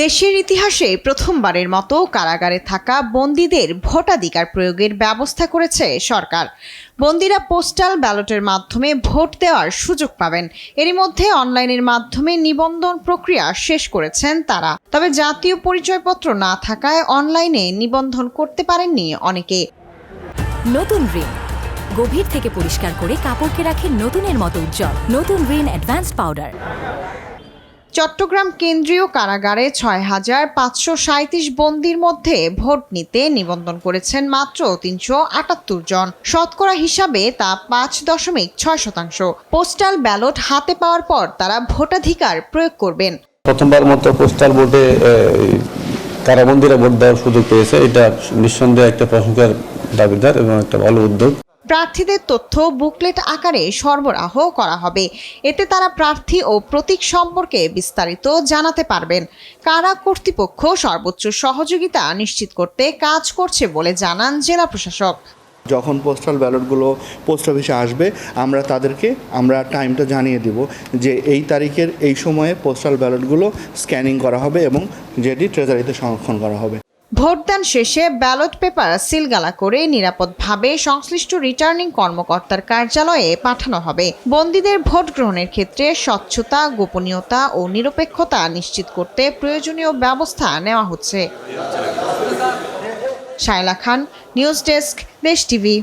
দেশের ইতিহাসে প্রথমবারের মতো কারাগারে থাকা বন্দীদের ভোটাধিকার প্রয়োগের ব্যবস্থা করেছে সরকার। বন্দীরা পোস্টাল ব্যালটের মাধ্যমে ভোট দেওয়ার সুযোগ পাবেন। এরই মধ্যে অনলাইনের মাধ্যমে নিবন্ধন প্রক্রিয়া শেষ করেছেন তারা। তবে জাতীয় পরিচয়পত্র না থাকায় অনলাইনে নিবন্ধন করতে পারেননি অনেকে। নতুন রিন গভীর থেকে পরিষ্কার করে কাপড়কে রাখে নতুনের মতো উজ্জ্বল। নতুন রিন অ্যাডভান্সড পাউডার। চট্টগ্রাম কেন্দ্রীয় কারাগারে ৬,৫৩৭ বন্দীর মধ্যে ভোট নিতে নিবন্ধন করেছেন মাত্র ৩৭৮ জন। শতকরা হিসাবে তা ৫.৬%। পোস্টাল ব্যালট হাতে পাওয়ার পর তারা ভোটাধিকার প্রয়োগ করবেন। প্রথমবার মতো পোস্টাল ভোটে কারাবন্দীরা ভোট দেওয়ার সুযোগ পেয়েছে। এটা নিঃসন্দেহে একটা প্রশংসার দাবিদার এবং একটা ভালো উদ্যোগ। প্রার্থীদের তথ্য বুকলেট আকারে সরবরাহ করা হবে। এতে তারা প্রার্থী ও প্রতীক সম্পর্কে বিস্তারিত জানাতে পারবেন। কারা কর্তৃপক্ষ সর্বোচ্চ সহযোগিতা নিশ্চিত করতে কাজ করছে বলে জানান জেলা প্রশাসক। যখন পোস্টাল ব্যালটগুলো পোস্ট অফিসে আসবে আমরা টাইমটা জানিয়ে দেব যে এই তারিখের এই সময়ে পোস্টাল ব্যালটগুলো স্ক্যানিং করা হবে এবং যেটি ট্রেজারিতে সংরক্ষণ করা হবে। ভোটদান শেষে ব্যালট পেপার সিলগালা করে নিরাপদভাবে সংশ্লিষ্ট রিটার্নিং কর্মকর্তার কার্যালয়ে পাঠানো হবে। বন্দীদের ভোট গ্রহণের ক্ষেত্রে স্বচ্ছতা, গোপনীয়তা ও নিরপেক্ষতা নিশ্চিত করতে প্রয়োজনীয় ব্যবস্থা নেওয়া হচ্ছে। শায়লা খান, নিউজ ডেস্ক, দেশ টিভি।